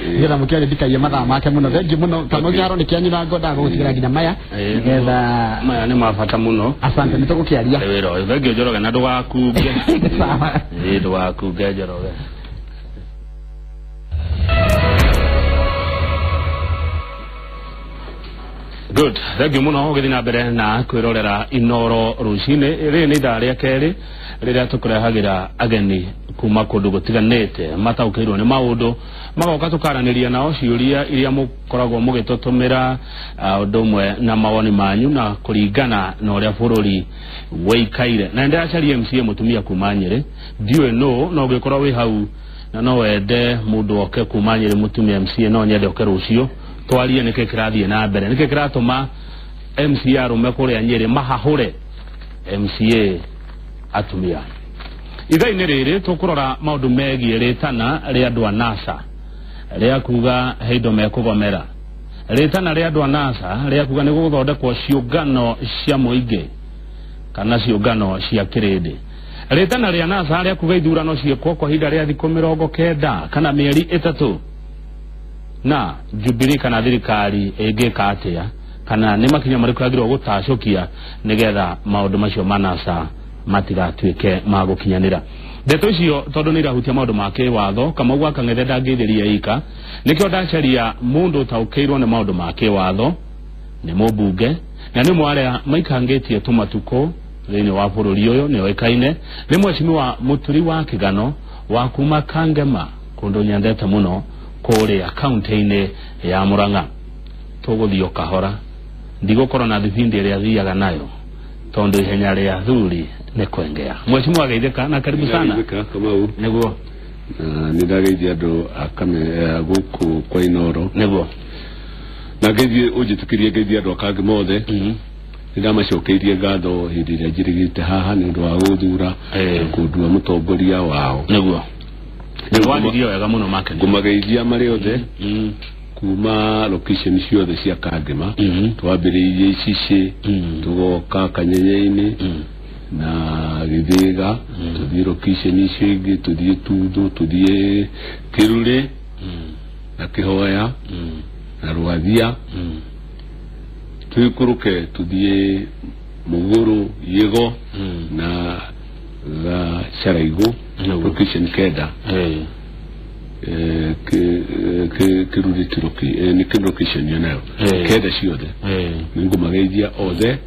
ngira mukiari dikaye mathaa make muno thengi muno kamugaro ni kianyu na ngoda gutigera nginya maya ngetha maya ni mabata muno asante nitugukiaria wero thengi Njoroge na ndugakunge sawa ndugakunge Njoroge good thengi muno ugithina mbere na kwirorera Inoro rucine ri ni ithaa ria keri riria tukurehagira ageni kuma kundu gutiganite mataukirwo ni maundu magoka tukaraniria nao ciuria iria mukoragwo mugitutumira undumwe na mawoni manyu na kuringana na uria bururi weikaire na ndacaria MCA mutumia kuma Nyeri ndiwe no gikorwo wi hau na no wende mundu oke kuma Nyeri mutumia MCA no nyende oke rucio twarie nike kirathie na mbere nike kiratuma MCA rume kuria Nyeri mahahure MCA atumia ithaini riri tukurora maundu megie ritana ria andu a NASA ria kuga heindo mekugomera ritana ria andu a NASA ria kuga ni guthondekwo ciungano cia muingi kana ciungano cia kirindi ritana ria NASA ria kuga ithurano ciekwo kwa hinda ria thikũ 90 kana mieri 3 na Jubilee kana thirikari ingika atia kana ni makinya mariku agirwo gutacokia nigetha maundu macio ma NASA matigatuike magukinyanira ndeto icio tondu ni irahutia maundu make watho kama gwa kangethe ndangithiria ika nikio ndacaria mundu taukirwo ni maundu make watho ni mubunge na ni mwaria maikangitie tumatuko thini wa bururi uyu ni oikaine ni mweshimiwa Muturi wa Kigano wa kuma Kangema kundu nyandete muno kuria kaunti-ini ya Murang'a tuguthio kahora ndigukora na thibindi ria thiaga nayo tondu ihenya ria thuri ni kwengea mweshimiwa geitheka na karibu sana niguo ni ndageithia andu akame guku kwa Inoro niguo na geithie ujitukirie geithia andu akangi mothe ndamacokeirie ngatho hindi ria njirigite haha ni ndu wa guthura kundua mutongoria wao niguo ndio wega muno make ngumageithia mari othe kuma location ciothe cia Kangema twambiriirie icici tugoka Kanyenyeini na Githiga tuthie location icio ingi tuthie Tuthu tuthie Kiruri na Kihoya na Rwathia tuikuruke tuthie Muguru Yego na Sharaigo location kenda Kiruri turuki ni location yanayo kenda ciothe ningumageithia othe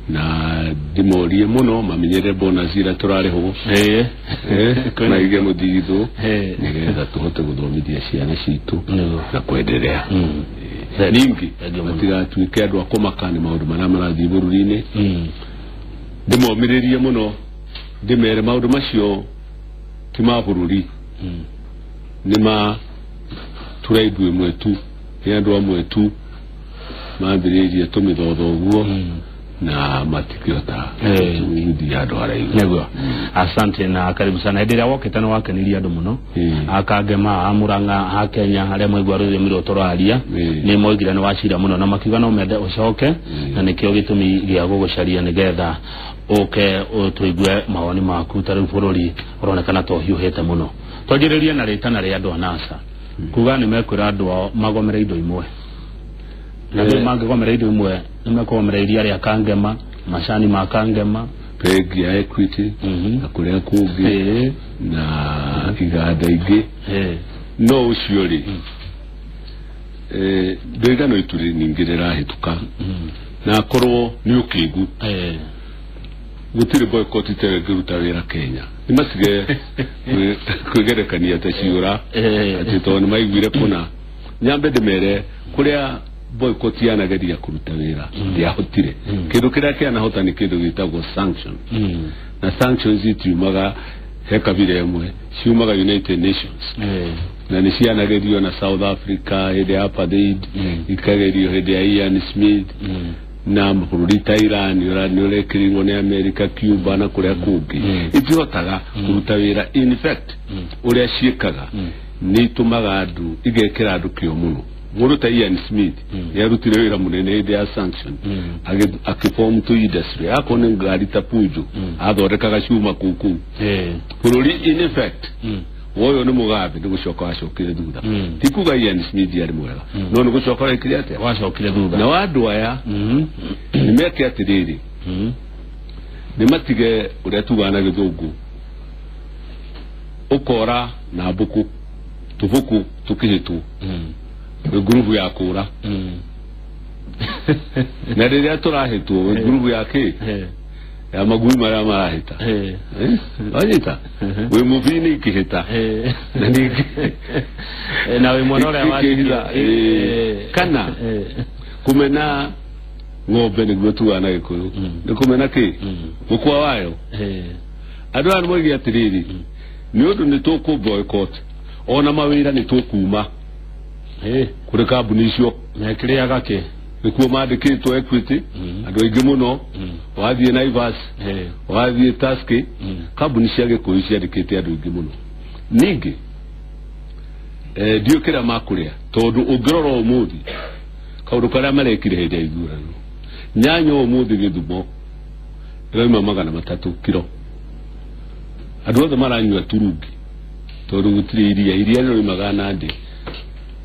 na dimorie muno mamenyere bonazira turariho kana ige muthithu nigetha tuhote guthomithia ciana citu na kwendelea ningi matigatuike andu akomakani maundu maria marathii bururi-ini ndimomiririe muno ndimere maundu macio ti ma bururi nima turaigwe mwetu ya andu amwe tu maambiririe tumithotho guo na matikiota ndi andu araigu niguo asante na karibu sana ndiria woketana wakeniria andu muno Akangema Murang'a ha Kenya haria mwaigwa rurimi ru turaria ni moigira ni wacira muno na makiuga no mende ucoke na nikio gitumi gia gugucaria nigetha oke tuigue mawoni maku tari bururi uronekana to hiuhete muno twagiriria na ritana ria andu a NASA kuga ni mekwira andu magomere indo imwe na ndio mangigomera indo imwe nimekogomera iria ria Kangema macani ma Kangema pegi ya Equity na kuria kungi na iganda ingi no ucio ri ndegano ituri ningirira hituka na korwo ni ukigu gutire boycott tere giruta wira Kenya nimasige kwigerekania taciura ati toni maigwire kuna nyambe demere kuria boycott yanageria kuruta wira ndiahotire kindu kiria kianahota ni kindu gitagwo sanction na sanctions itiumaga hekabire emwe ciumaga United Nations na nicianagerio na South Africa hede apartheid ikagerio hede ya Ian Smith na bururi ta Iran ura kiringo ni America Cuba na kuria kungi itihotaga kuruta wira in fact uria ciekaga ni tumaga andu igekira andu kio muno muru ta Ian Smith yarutire wira munene hede ya sanction akiform to industry akone ngari ta pujo athorekaga ciuma kuku bururi in fact woyo ni mugabe ndi gucoka wacokire thutha tikuga Ian Smith yari mwega no ni gucoka wekire ate wacokire thutha na wandu aya ni meke atiriri ni matige uria tugana githungu ukora na buku tuvuku tukihitu grupu ya kura na riria turahitu grupu yake ya magui mara marahita wajita we muvini kihita na we mwanore awajira kana kumena ng'ombe ni gwetu ana gikuyu ni kumena ki mukwa wayo adwa ni mwegi atiriri ni undu ni tuku boycott ona mawira ni tukuma kuri kambuni icio na kiria gake nikuo mandikitwo Equity andu aingi muno wathie Naivas wathie Taski kambuni cia gikuyu ciandikite andu aingi muno ningi ndiukira makuria tondu ungirora umuthi kaundu karia marekire hindi ya ithurano nyanyo umuthi Githumo irauma 300 kilo andu othe maranyua turungi tondu gutiri iria riumaga Nandi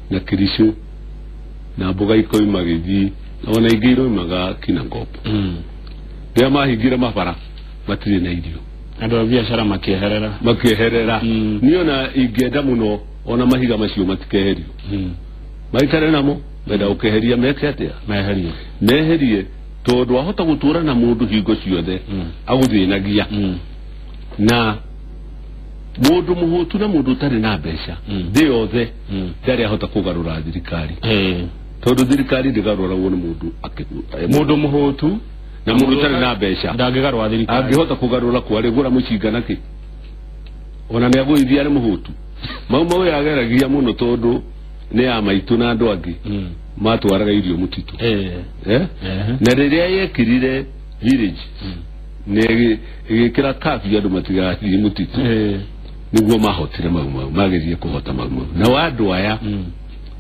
na Kirisho na mboga ikoima Githii ona ingi iroimaga Kinangop ria mahingira mabara matiri na irio andu a biashara makieherera niona ingenda muno ona mahiga macio matikeherio maikare namo menda ukeheria meke atia meherie tondu ahota gutura na mundu hingo ciothe aguthinagia na mundu muhutu na mundu tari na mbeca ndi yothe ndari ahota kugarura thirikari tondu thirikari ndigarura wone mundu muhutu na mundu tari na mbeca ndangigarura thirikari angihota kugarura kwari gura mucingana ki ona ni aguithia ari muhutu mau yageragia muno tondu ni ya maitu na andu angi matwaraga irio mutitu na riria yekirire village ni igikira kafi andu matigathie mutitu niguo mahotire mau magerie kuhota mau na wandu aya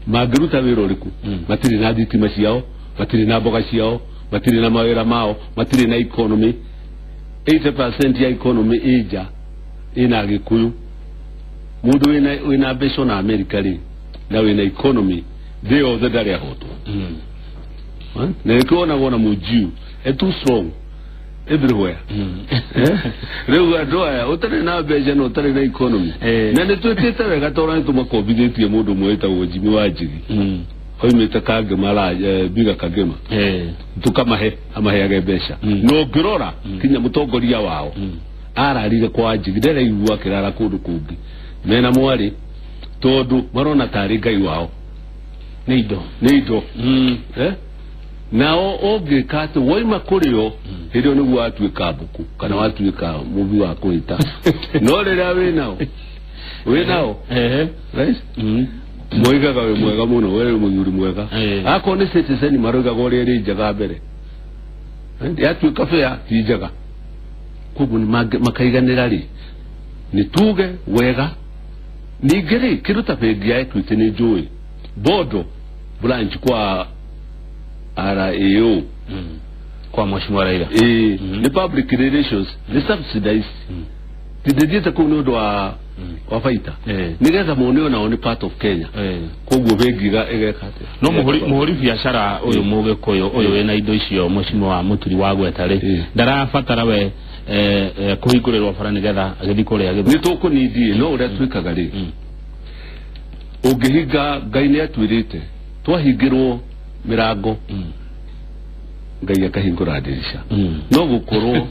magiruta wira uriku matiri na thitima ciao matiri na mboga ciao matiri na mawira mao matiri na economy 80% ya economy ija ina Gikuyu mundu wina mbeca na America ri na wina economy they all the ndari ahoto na ikiona wona mujiu too strong everywhere reu adoya utare na mbeca no utare na economy na ni twetete wega tora ni tumakombithitie mundu mweta Jimmy Wanjigi oimite kange mara biga kagema tukamahe amaheage mbeca no ngirora kinya mutongoria wao ararire kwa Wanjigi ndere igua kirara kundu kungi mena mwari tondu marona tari ngai wao ni indo nao ogikate woima kurio hirio ni gwatuika buku kana watuika muvi wa kuita no rira we nao right moigaga we mwega muno we munyuri mwega ako ni citizen maroga gore ri jaga mbere yatuika fea ti jaga kubu ni makaiganira ri ni tuge wega nigere kiruta pegi ya Equity ni joy bodo branch kwa RAO kwa Mheshimiwa Raila the public relations the subsidized tidejeta ko ndo wa faita nigeza muone na part of Kenya koguo bengiga egekate no muhuri biashara uyu muge koyo uyu wena indo icio Mheshimiwa Muturi wa gwetare ndarabatara we kuhingurerwa bara nigetha agithikuria agithu ni tukunithie no uria twikaga ri ungihinga ngai ni atwirite twahingirwo mirango ngai akahingura dirisha no gukorwo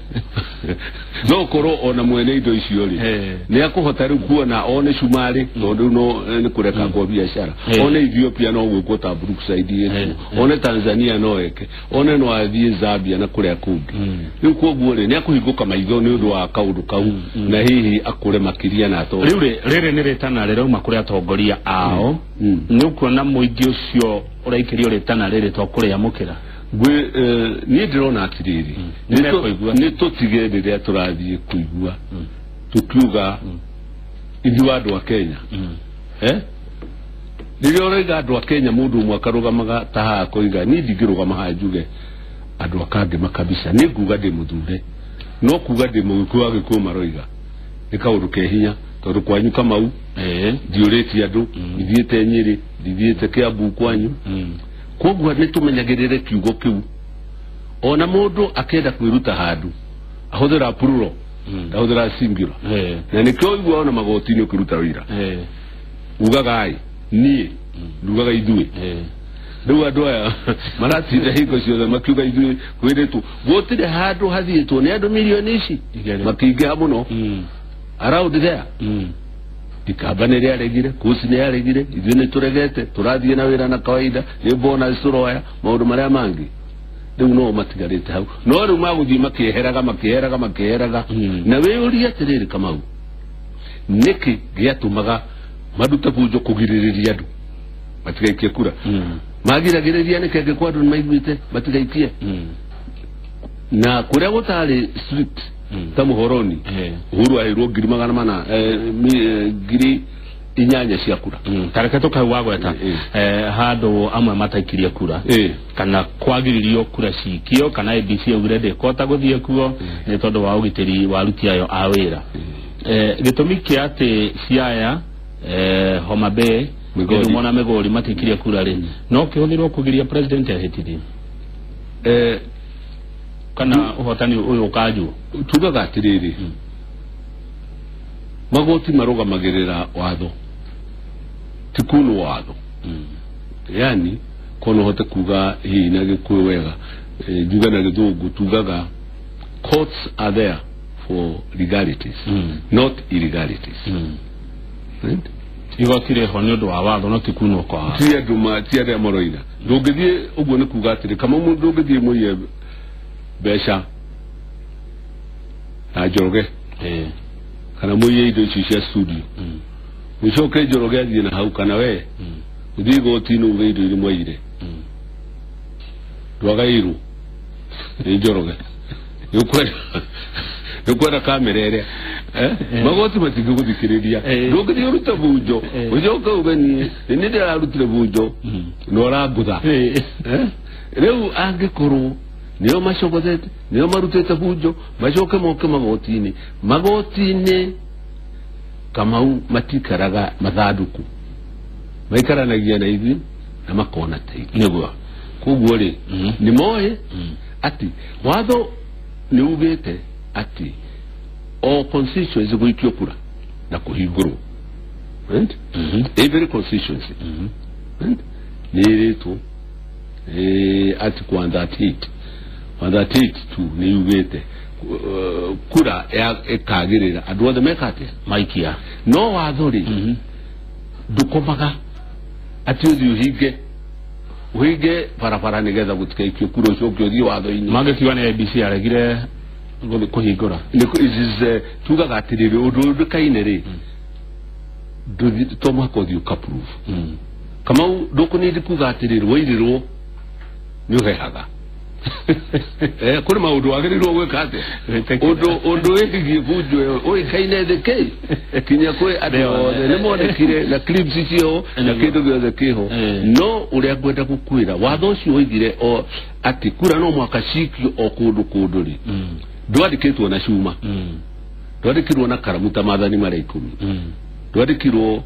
ona mwene indo icio ri ni akuhota ri kuona one Shumari tondu no ni kureka kwa biashara one Ethiopia no gwiko ta Brookside yetu one Tanzania no eke one no athie Zambia na kuria kungi ni koguo ri ni akuhinguka maitho ni undu wa kaundu kau na hihi akure makiria na to riri ni ritana rirauma kuria atongoria ao ni ukuona muingi ucio uraikirio ritana riri to kuria mukira gwe ni ndirona atiriri ni tutige riria turathie kuigua tukiuga ithu andu a Kenya riria uraiga andu a Kenya mundu mwaka rugamaga taha koiga ni ndingirugama ha njuge andu akange makabisa ni nguga ndi muthure no kuga ndi mugikuwa gikuo maroiga nikauruke hinya tondu kwanyu Kamau diureti andu ithiete Nyeri ithiete Kiambu kwanyu koguo nitumenyagirire kiugo kiu ona mundu akenda kwiruta handu ahuthira plural ahuthira singular na nikyo igwa ona magotini ukiruta wira ugaga ai nie ndugaga ithui riu andu aya maratinde hingo ciothe makiuga ithui kwiretu gutire handu hathietwo ni andu milioni ici makiingia muno around there ikamba nä rä aregire kusi nä aregire ithuä nä tå regete tå rathiä na wä ra na kawaida nä mbona cå roya maå ndå marä a mangä rä u no matigarä te hau no rä u magå thiä makä na wä å ria atä rä rä Kamau nä kä gä atå maga mandute bunjo kå girä rä ria andå matigaikie kura magiragä rä ria nä kenge kwa andå nä maiguä te matigaikie na kå rä a gå tarä ta Muhoroni Uhuru ahirwo 400 ngiri inyanya cia kura tareke tukau wagweta handu amwe mataikirie kura kana kwagiririo kura cikio kana ABC ugirende kota guthie kuo ni tondu wa ugitiri wa ruti ayo a wira gitumi kia ati Siaya Homa Bay Gĩthumo na Migori mataikirie kura ri no kihũthirwo kugiria president ahitithie kana uhotani uyu kaju tugaga atiriri magoti marugamagirira watho tikunu watho yani kono hote kuga hii na gikuwe wega juga na githungu tugaga courts are there for legalities not illegalities right igotire ho ni undu wa watho no tikunu kwa tia duma tia de moroina ndungithie uguo ni kuga atiri kama mundu ndungithie muye besha na Njoroge kana muye indo ici cia studio mucoke Njoroge athie na hau kana we uthie gotinu uge indo iri mwaire ndwagairu ni Njoroge yukwenda kamera ere magoti matingi guthikiriria ndungithie uruta bunjo ucoke uge ni ndirarutire bunjo no rangutha riu angikorwo niyo macogozete niyo marutete bunjo macoke moke magotini Kamau matikaraga mathanduku maikaranagia na ithi na makona teithio niguo koguo ri ni moe ati watho ni ugite ati o constituency guikio kura na kuhingurwo right every constituency right ni ritu ati kwanda titi wanda titi tu ni ugete kura ekagirira andu othe mekate maikia no wathori ndukomaga ati uthi uhinge barabara nigetha gutikaikio kura ucio uthii watho-ini magikiwa ni ABC aregire kuhingura is tugaga atiriri undu ndikaine ri nduthi tomako thi ukaprove Kamau ndukunindi kuga atiriri wairirwo ni uhehaga kuri maundu agirirwo gwika ate undu wigigie bunjo uikaine theke kinya kwe ado ni monekire na clips icio na kindu giothe kiho no uria ngwenda gukwira watho ucio uigire o ati kura no mwaka cikio o kundu ri ndwandikitwo na cuma ndwandikirwo na karamuta mathani mari 10 ndwandikirwo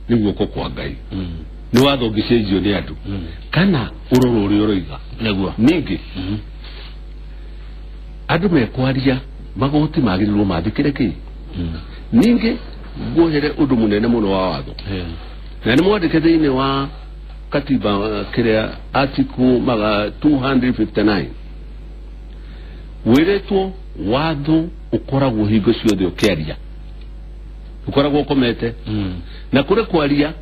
ni guoko kwa Ngai ni watho ngicenjio ni andu kana uroro uri uroiga niguo ningi andu mekwaria magoti magirirwo mathikire ki ningi guohere undu munene muno wa watho na ni mwandike thiini wa katiba kiria article 259 wiretwo watho ukoragwo hingo ciothe ukiaria ukoragwo ukomete na kure kwaria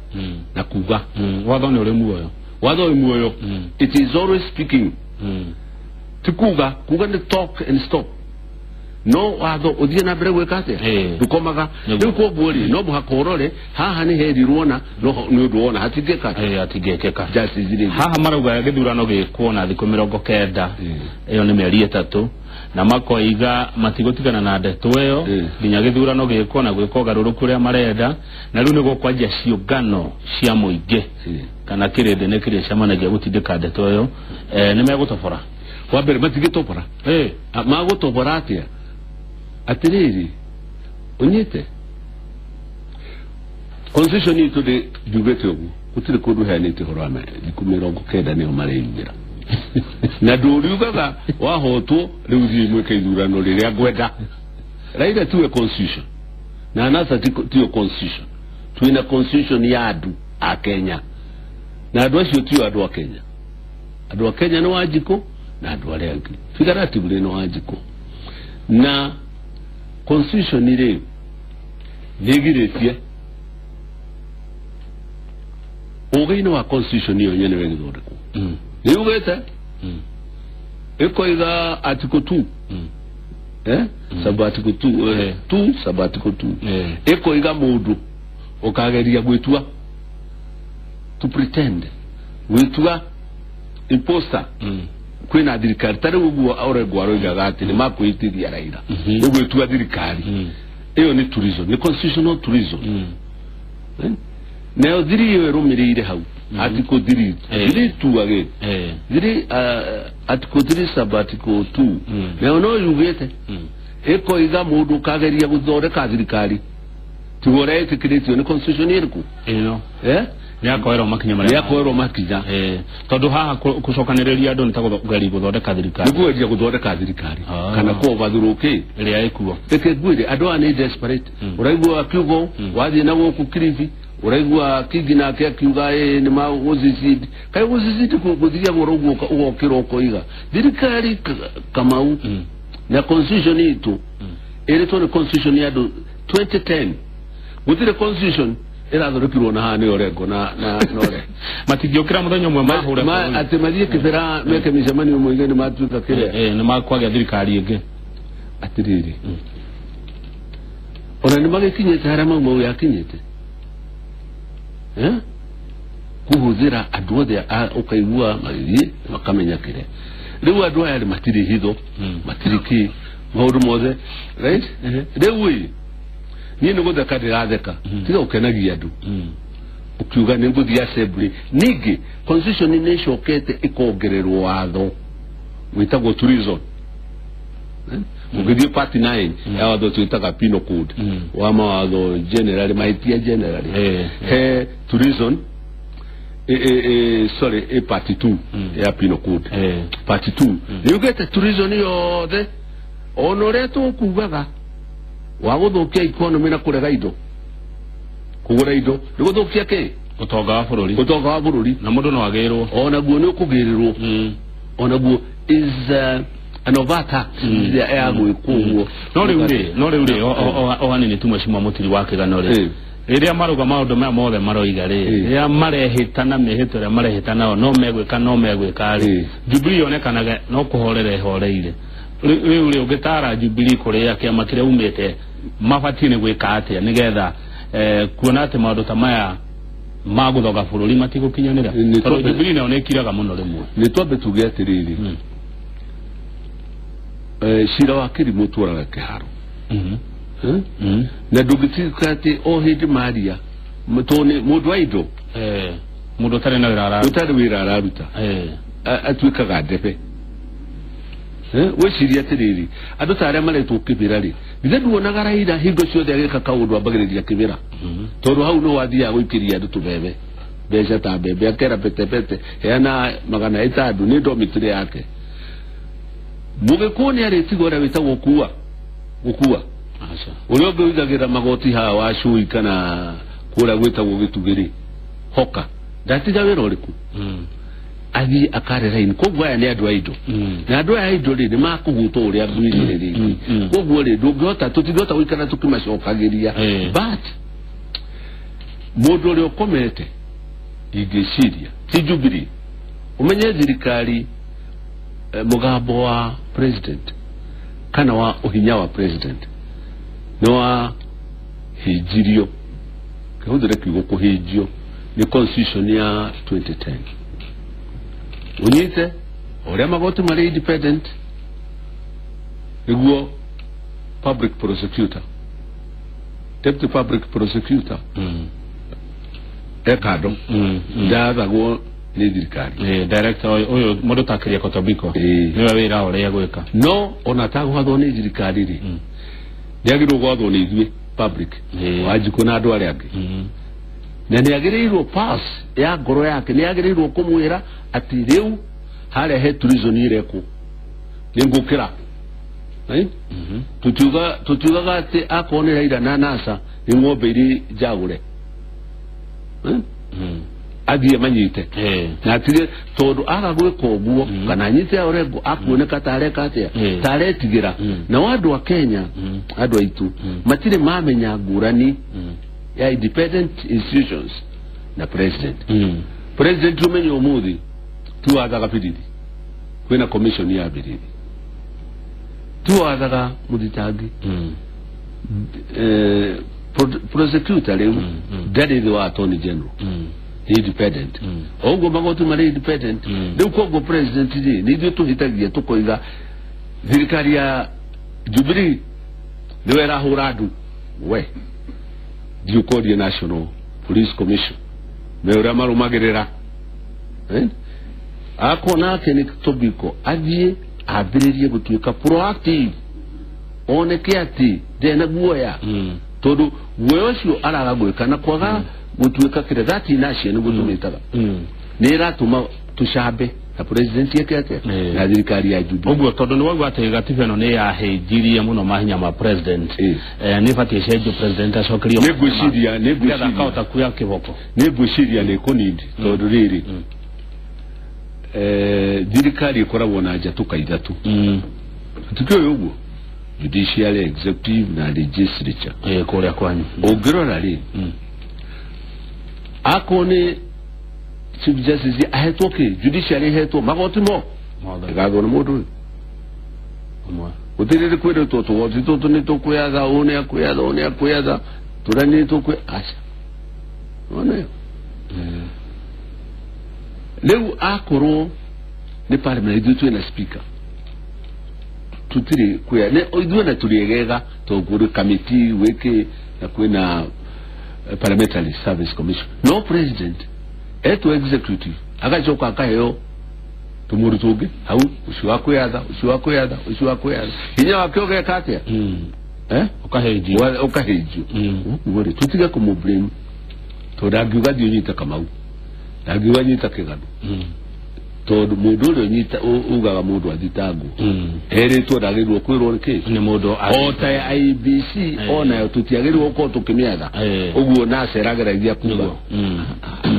na kuga watho ni uri muoyo watho uri muoyo it is always speaking tikuga kuga ni talk and stop no watho uthie na mbere gwika ate ndukomaga riu koguo ri no muhaka urore haha ni herirwo na no ni undu wona hatingeka hatingekeka justice haha marauga githurano gikwo na thiku 90 iyo ni mieri 3 na makoiga matigotigana na ndeto iyo nginya githurano gikwo na gwika ugaruruku ria marenda na riu nigo kwanjia ciungano cia muingi kana kirende ne kiria ciamanagia gutindika ndeto iyo ni megutobora wambere matigitobora magutobora atia atiriri unyite constitution itu de jugete ugu kutire kodu hanite horame dikumirongo kenda ne omareyira na duriugaga wahoto riuzi mweke idurano riria gwenda raida tuwe constitution na nasa tiyo constitution tuina constitution ya adu a Kenya na adu acio tiyo adu a Kenya. Adu a Kenya no wajiko na adu aria angi figuratively no wajiko na constitution ile negiretie ogeino wa constitution iyo nyene wegithondekwo niugete ikoiga article 2 sabbatical 2 sabbatical 2 ikoiga mundu ukageria gwitua to pretend gwitua imposter kwina thirikari tari uguo aurego aroigaga ati ni makwitiria Raila ni gwitua thirikari iyo ni tourism ni constitutional tourism na thiri yo rumirire hau article 3 thiri tu age thiri article 3 sabbatical 2 na no yugete eko iga mundu kageria guthondeka thirikari tigore etikirĩtio ni constitution iriku ino yakoerwo makinya maria yakoerwo makinya tondu haha kucokanĩrĩria andu nitagugeria guthondeka thirikari nigugeria guthondeka thirikari kana kuovathuruki iria ikuo reke ngwire andu ani desperate uraigua kiugo wathi na guku Kilifi uraigua Kingi nake akiuga ni maguzicidi kai guzicidi kuguthiria guruguo ugokira ukoiga thirikari Kamau na constitution itu ĩrĩtwo nĩ constitution ya 2010 gutire constitution irathurukirwo na hani orengo na nore matigiokira muthenya umwe mahura ati mathie kibera meke micemani mwingine ni matuika kire ni makwagia thirikari ingi atiriri ona ni magikinyete harama mau yakinyete kuhuthira andu othe ukaigua magithie makamenya kire riu andu aya matiri hitho matiriki maundu mothe right riu ni no gutha kadiratheka tiga ukenagia andu ukiuga ni nguthi assembly ningi constitution ni cokete ikongererwo watho witagwo tourism ugithie part 9 ya watho twitaga penal code wa mawatho generally mahitia generally tourism sorry part 2 ya penal code part 2 you get tourism yothe onoreto kugaga waguthukia economy na kurega indo kugura indo niguthukia ke utonga wa bururi na mundu no agirwo ona guo ni ukugirirwo ona guo is anovata ya gwikuo no riu o hanini tumashima mutiri wake ganore iria maruga maundu ma mothe maroiga ria marehitana mihitore marehitana no megwika ri Jubilee onekanaga no kuhorera horeire riu ugitara Jubilee kuria kiama kiria umite mafatine gwika atia nigetha kuona ati maundu ta maya maguthoga bururi matigukinyanira tondu Jubilee nayo nekiraga muno rimwe ni twambe tuge atiriri shira wa Kirimu turaga kiharo na dugitika ati o hindi maria mutone mundu aido mundu tare na wira araruta atwikaga ndebe weciria atiriri andu taria maretwo kibira ri bithe duonaga Raila hingo ciothe agika kaundu ambagiriria kibira tondu hau no wathia guikiria andu tubebe beca ta bebe akera pete yana magana itadu ni domitire yake mugikuni aritigora witagwo gukua urio ngwigagira magoti ha wa cui kana kura gwitagwo gitugiri hoka ndatiga wira uriku athi akare rain kogwa aya ni andu aido na andu aya aido ri ni makuhuto uria ngwirire ringi kogwa ri ndungihota tutigihota guikara tukimacokagiria but mundu uri ukomete ingiciria ti Jubilee umenye thirikari mugambo wa president kana wa uhinya wa president no wa hijirio kahudire kigo kuhijio ni constitution ya 2010 unite ore magoti mari independent iguo public prosecutor deputy public prosecutor ekado ndathagwo ni thirikari director oyo mundu takiria Kotobiko niwe wira ore gwika no ona tagwathwo ni thirikari ri ndiagirwo gwathwo ni ithuĩ public wajikuna andu aria angi na ni agirirwo pass ya ngoro yake ni agirirwo kumwira ati riu hare he treason ireko ningukira tutiugaga ati akonera ira na NASA ni ng'ombe iri jagure agie manyite na atire tondu agagwika uguo kana nyite orengo akuoneka tareka atia taretigira na wandu wa Kenya andu aitu matire mamenya ngurani ya independent institutions na president umenye umuthi tu athaga bididi kwina commission ya bididi tu athaga muthitangi prosecutor leo ndari wa attorney general independent ogo magoti mari independent ndio kwa president ni ndio tuhitagia tukoiga thirikari ya Jubilee ndio era huradu we ndio kodi National Police Commission meura marumagerera akona kene tobiko agie abiririe gutuika proactive oneke ati dena guoya todo guoyo araga gwikana kwaga gutuika kire that inashia ni gutumitaga ni ratuma tushabe na president yake na thirikari ya Jubilee oguo todo ni wagwa ate gatibe no ni ya hejirie muno mahinya ma president ni fatie shejo president ashokirio ne gwiciria kauta kuya kiboko ne gwiciria ne konindi todo riri thirikari ikoragwo na njatu kaithatu tukio uguo judiciary, executive na legislature kuria kwanyu ongirora ri akone chief justice ahetoke judiciary heto magotimo gago no mudu utirire kwere toto woti toto ni tokuyaza one akuyaza turani tokwe asha one leo akoro ni parliament idu na speaker tutiri kuya ne idu na turiegega to guru committee weke na kwena parliamentary service commission no president eto executive akachoka akayo tumurutuge au ushiwakuyaza hinya wakyoge katia ukaheji ngore tutiga kumublame to dagiuga dionyita kamau dagiuga nyita kigano todo mundu uri nyita ugaga mundu athitangu eretwo dagirwo kwirwo ke ni mundu ota IBC ona tutiagirwo ko tukimiaga uguo na serageragia kuba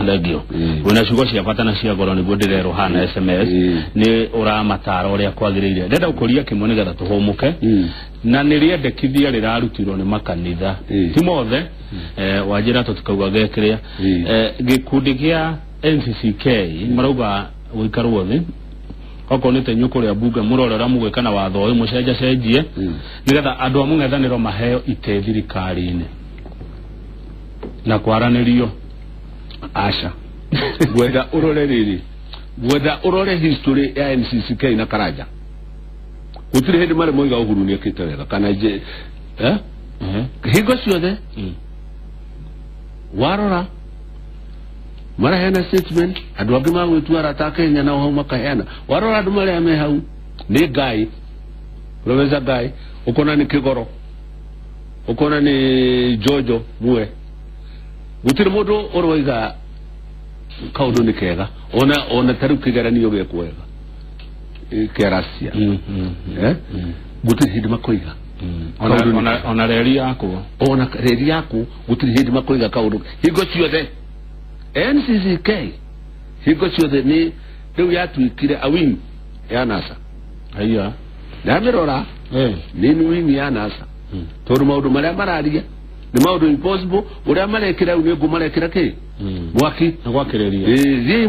ndagio una shugo cia patana cia goro ni gudirero hana SMS ni ura mataro ria kwagiriire ndenda ukuria kimone gatha tuhumuke na niriendekithia rirarutirwo ni makanitha ti mothe wajira tutukauga gekiria gikundi gia NCCK marauga wikarwo thi oko nite nyuko ria bunge murorera mugwekana watho uyu mucenjie nigetha andu amung'ethaniro maheo ite thirikari-ini na kwaranirio asha gwetha urore history ya NCCK na Karaja utire hindi mare moiga uhuru ni ekite wega kana je higo ciothe warora mara hena statement andu angi magwitwara ta Kenya na hau makahena warora andu mari ame hau ni Gai Professor Gai ukona ni Kigoro ukona ni Jojo muwe gutire mundu urwaiga kaundu ni kega ona taru kigeranio ge kwega kerasia gutire hindi makoiga ona reri yako gutire hindi makoiga kaundu higo ciothe NCCK higo ciothe ni riu yatuikire awing ya NASA aiya ndamirora ni wing ya NASA tondu maundu maria mararia ni maundu impossible uria marekira u ni marekira ke mwaki ngwakireria zi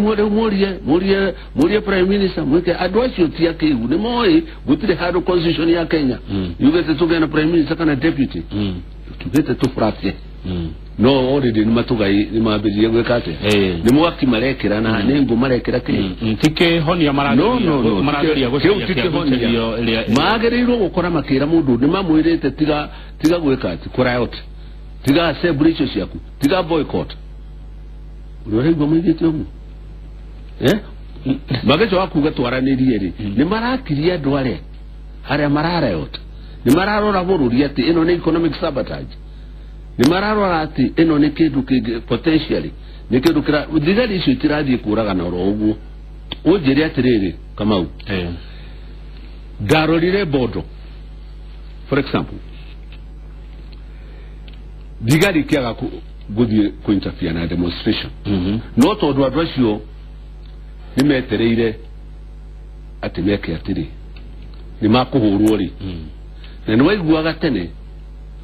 murie prime minister mweke adwacio tia ke u ni moi gutire hard constitution ya Kenya yugete tugena prime minister kana deputy tugete tu fratie no already ni matugai ni mabirie gwekate ni mwaki marekira na nengo marekira ke tike honia maragiria guciria magerirwo gukora makira mundu ni mamwirete tiga gwekate kurayot tiga celebrate ciaku tiga boycott urorego mwigite umu magacho wakuga twaranirie ri ni marakiria ndware haria mararayot ni mararora bururi ati ino ni economic sabotage ni mararora ati eno ni kindu kingi potentially ni kindu kira thigari icio itirathie kuraga na ro uguo unjire atiriri Kamau ndarorire Bondo for example thigari kiaga guthie ku interfere na demonstration no tondu andu acio ni metereire ati meke atiri ni makuhurwo ri na ni waiguaga tene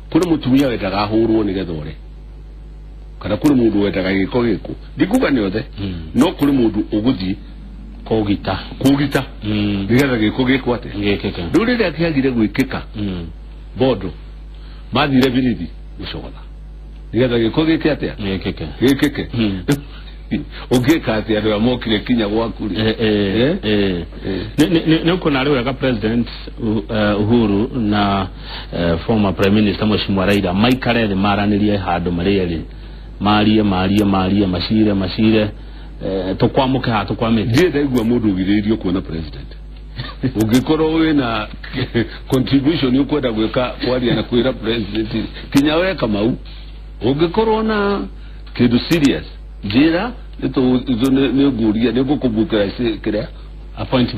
kuri mutumia wendaga ahurwo ni gethore kana kuri mundu wendaga giko giko ndikuga ni othe no kuri mundu uguthie kugita nigetha giko giko ate ngekeka nduri ria kiagire gwikika Bondo mathire birithi gucogotha nigetha giko gike ate ngekeke ugeka ate andu amokire kinya gwaku ne uko na leo president Uhuru na former prime minister Mheshimiwa Raila maikare maranirie handu mariyeri marie mashire tukwamuke hatukwamite je ndaigua mundu ugiririo kuona president ungikoro we na contribution yukwenda gweka kwaria na kwira president kinya we Kamau ungikoro na kindu serious jira ne guria ne gukubuka kira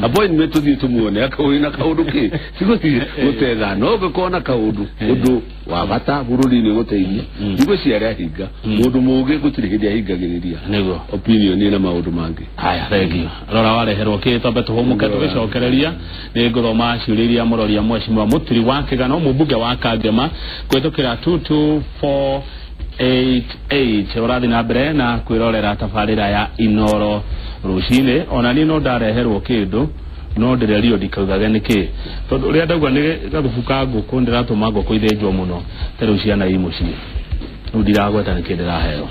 appointment tuthi tumuone akawina kaundu ki siguthi guteza no gukona kaundu undu wa bata bururi ni guteithia ndigo ciara hinga mundu muge gutiri hindi ahingagiriria nego opinion ni na maundu mangi haya regio rora wareherwo ki tobe tuhumuke tugicokereria ni nguthoma ciuriria muroria Mheshimiwa Muturi wa Kigano mubunge wa Kangema kwetukira 22488 urathi na mbere na kwirorera tabarira ya Inoro Rushine ona ni no ndareherwo kindu no ndirerio ndikaugage niki tondu ria ndauga ni gathubuka nguku ndiratuma nguku ithenjwo muno teru ciana imuci ndiragweta niki ndiraheo